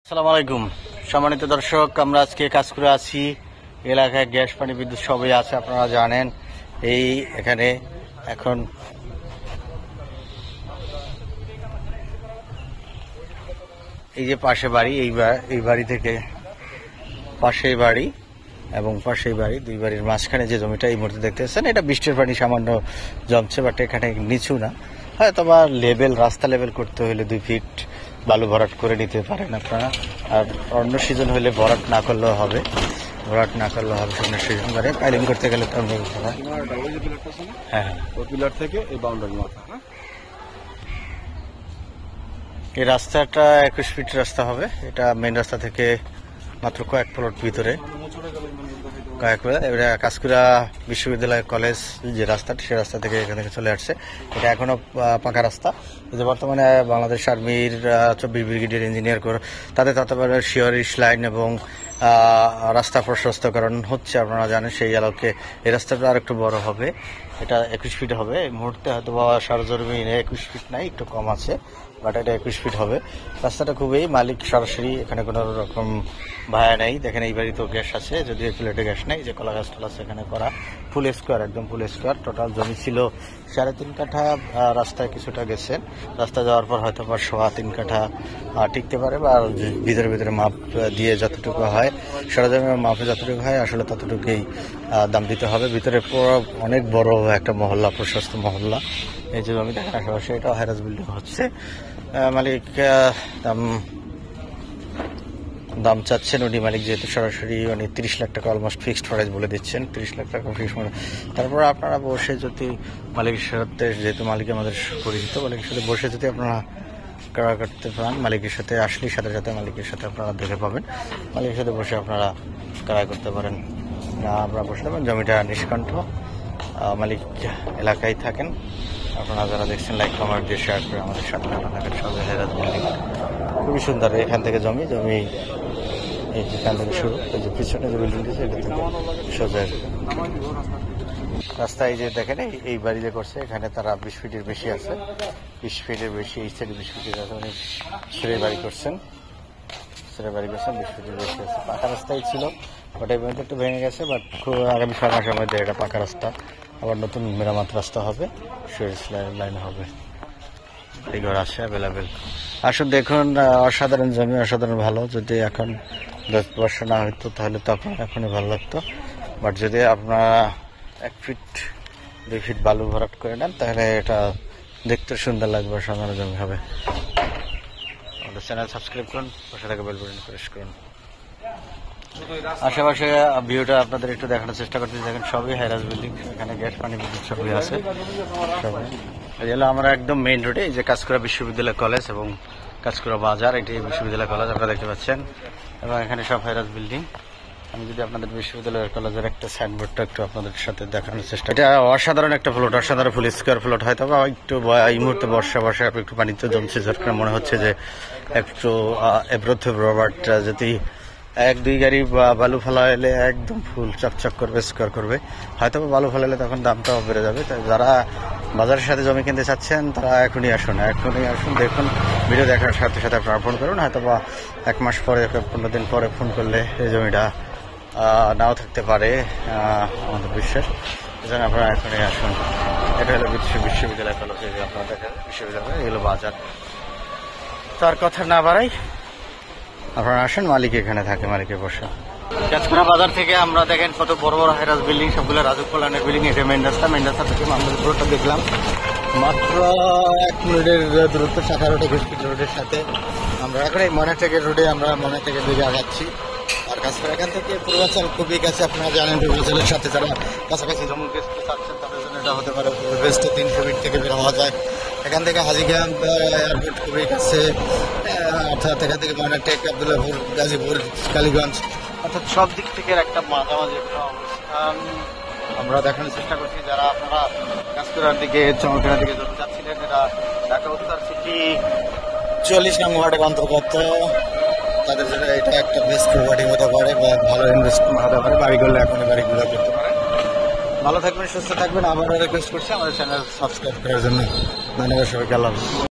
আসসালামু আলাইকুম সম্মানিত দর্শক, আমরা আজকে কাজ করে আছি এলাকায় গ্যাস পানি বিদ্যুৎ সবই আছে, আপনারা জানেন। এই এখানে এখন এই যে পাশে বাড়ি, এই বাড়ি থেকে পাশেই বাড়ি এবং পাশেই বাড়ি, দুই বাড়ির মাঝখানে যে জমিটা এই মুহূর্তে দেখতেছেন, এটা বৃষ্টির পানি সামান্য জমছে, বাট এখানে নিচু না। হয়তো বা রাস্তা লেভেল করতে হলে 2 ফিট বালু ভরাট করে নিতে পারেন আপনারা। আর অন্য সিজন হলে ভরাট না করলেও হবে, সামনে সিজন করে পাইলিং করতে গেলে তো হ্যাঁ, এই রাস্তাটা 21 ফিট রাস্তা হবে। এটা মেন রাস্তা থেকে মাত্র কয়েক প্লট ভিতরে, কাজকুড়া বিশ্ববিদ্যালয় কলেজ যে রাস্তাটা, সেই রাস্তা থেকে এখান থেকে চলে আসছে। এটা এখনো পাকা রাস্তা। যে বর্তমানে বাংলাদেশ আর্মির 24 ব্রিগেডিয়ার ইঞ্জিনিয়ার তাদের তত্ত্বাবধানে শিওরিশ লাইন এবং রাস্তা প্রশস্তকরণ হচ্ছে, আপনারা জানেন। সেই আলোকে এই রাস্তাটা আর একটু বড় হবে, এটা 21 ফিট হবে। এই মুহূর্তে হয়তো বা সরজমিনে 21 ফিট নাই, একটু কম আছে, বাট এটা 21 ফিট হবে। রাস্তাটা খুবই মালিক সরাসরি, এখানে কোনো রকম ভাড়া নেই। দেখেন এই বাড়িতেও গ্যাস আছে, যদি প্লেটে গ্যাস নেই। যে কলা গাছ টলা সেখানে করা ফুল স্কোয়ার, একদম ফুল স্কোয়ার। টোটাল জমি ছিল 3.5 কাঠা। রাস্তায় কিছুটা গেছেন, রাস্তা যাওয়ার পর হয়তো বা 3.25 কাঠা টিকতে পারে, বা ভিতরে মাপ দিয়ে যতটুকু হয়, সরজমিনের মাপে যতটুকু হয় আসলে ততটুকুই দাম দিতে হবে। ভিতরে অনেক বড় একটা মহল্লা, প্রশস্ত মহল্লা। এই যে জমি দেখেন আশেপাশে, এটা হ্যারাস বিল্ডিং হচ্ছে। মালিক দাম চাচ্ছেন, উনি মালিক যেহেতু সরাসরি উনি 30 লাখ টাকা অলমোস্ট ফিক্সড প্রাইস বলে দিচ্ছেন। 30 লাখ টাকা ফিক্সড। তারপর আপনারা বসে যদি মালিকের সাথে, যেহেতু মালিক আমাদের পরিচিত, মালিকের সাথে বসে যদি আপনারা ক্রয় করতে পারেন, মালিকের সাথে আসলেই সাথে সাথে মালিকের সাথে আপনারা দেখে পাবেন, মালিকের সাথে বসে আপনারা ক্রয় করতে পারেন। আপনারা বসে দেবেন, জমিটা নিষ্কণ্ঠ, মালিক এলাকায় থাকেন। আপনারা যারা দেখছেন লাইক কমেন্ট দিয়ে শেয়ার করে আমাদের সাথে থাকেন। সবাই হেরাত বিল্ডিং খুবই সুন্দর। এখান থেকে জমি এই যেখান থেকে শুরু, এই যে পিছনে যে বিল্ডিং আছে এটা থেকে সোজা রাস্তা। এই যে দেখেন এই বাড়ি যে করছে, এখানে তারা 20 ফিটের বেশি আছে, 20 ফিটের বেশি, এই সাইডে 20 ফিটের আছে। উনি ছেড়ে বাড়ি করছেন, 20 ফিটের বেশি আছে। পাকা রাস্তাই ছিল, বাট এই পর্যন্ত একটু ভেঙে গেছে, বাট খুব আগামী 6 মাসের মধ্যে এটা পাকা রাস্তা, আবার নতুন মেরামত রাস্তা হবে, সুইচ লাইন হবে। বাড়িঘর আছে অ্যাভেলেবেল। আসুন দেখুন, অসাধারণ জমি, অসাধারণ ভালো। যদি এখন 10 বছর না হইতো তাহলে তো আপনার এখনই ভালো লাগতো, বাট যদি আপনারা 1 ফিট 2 ফিট বালু ভরাট করে নেন, তাহলে এটা দেখতে সুন্দর লাগবে, অসাধারণ জমি হবে। আমাদের চ্যানেল সাবস্ক্রাইব করুন, পাশে থাকা বেল বাটন প্রেস করুন। আশেপাশে ভিউটা আপনাদের একটু দেখানোর চেষ্টা করতে দেখেন, সবই হ্যারাস বিল্ডিং, এখানে গ্যাস পানি বিদ্যুৎ সবই আছে। এই হলো আমরা একদম মেইন রোডে, এই যে কাজকুড়া বিশ্ববিদ্যালয় কলেজ এবং কাজকুড়া বাজার, এটি বিশ্ববিদ্যালয় কলেজ আপনারা দেখতে পাচ্ছেন, এবং এখানে সব হ্যারাস বিল্ডিং। আমি যদি আপনাদের বিশ্ববিদ্যালয়ের কলেজের একটা সাইনবোর্ডটা একটু আপনাদের সাথে দেখানোর চেষ্টা, এটা অসাধারণ একটা প্লট, অসাধারণ ফুল স্কোয়ার প্লট। হয়তো বা একটু এই মুহূর্তে বর্ষা একটু পানিতে জমছে, যার কারণে মনে হচ্ছে যে একটু এব্রোথ, বাট যদি 1-2 গাড়ি বালু ফেলা এলে একদম ফুল চকচক করবে, স্কোয়ার করবে। হয়তো বালু ফেলালে তখন দামটাও বেড়ে যাবে। তাই যারা বাজারের সাথে জমি কিনতে চাচ্ছেন তারা এখনই আসুন, দেখুন। ভিডিও দেখার সাথে সাথে আপনারা ফোন করুন, হয়তো বা 1 মাস পরে, 15 দিন পরে ফোন করলে এই জমিটা নাও থাকতে পারে, আমাদের বিশ্বাস। এজন্য আপনারা এখনই আসুন। এটা হলো বিশ্ববিদ্যালয় কলেজ, আপনারা দেখেন বিশ্ববিদ্যালয়, এগুলো বাজার। তার কথা না বাড়াই, আপনারা আসেন, মালিক এখানে থাকে, মালিকের বসা। কাজকুড়া বাজার থেকে আমরা দেখেন কত বড় বড় হ্যারাস বিল্ডিং, সবগুলো রাজুক কল্যাণের বিল্ডিং। এটা মেন রাস্তা থেকে আমরা পুরোটা দেখলাম মাত্র 1 মিনিটের দূরত্ব, শাখা রোডে, ঘুষপিট রোডের সাথে। আমরা এখন এই মনেটেকের রোডে, আমরা মনেটেকের দিকে আগাচ্ছি। আর কাজকুড়া এখান থেকে পূর্বাচল খুবই কাছে, আপনারা জানেন। পূর্বাচলের সাথে যারা কাছাকাছি জমি বেচতে চাচ্ছেন তাদের জন্য এটা হতে পারে। বেস্টে 300 ফিট থেকে বের হওয়া যায়। এখান থেকে হাজিগ্রাম এয়ারপোর্ট খুবই কাছে, অর্থাৎ এখান থেকে ময়নাটেক, আবদুল্লাহপুর, গাজীপুর, কালীগঞ্জ, অর্থাৎ সব দিক থেকে একটা মাঝামাঝি একটা অবস্থান আমরা দেখানোর চেষ্টা করছি। যারা আপনারা কাজকুড়ার দিকে, চমকের দিকে যেতে চাচ্ছিলেন, এটা ঢাকা উত্তর সিটি 40 নং ওয়ার্ডের অন্তর্গত, তাদের জন্য এটা একটা বেস্ট প্রপার্টি হতে পারে বা ভালো ইনভেস্টমেন্ট হতে পারে। বাড়ি করলে এখনই বাড়িগুলো করতে পারে। ভালো থাকবেন, সুস্থ থাকবেন। আবারও রিকোয়েস্ট করছি আমাদের চ্যানেল সাবস্ক্রাইব করার জন্য। ধন্যবাদ সবাইকে, আল্লাহ হাফেজ।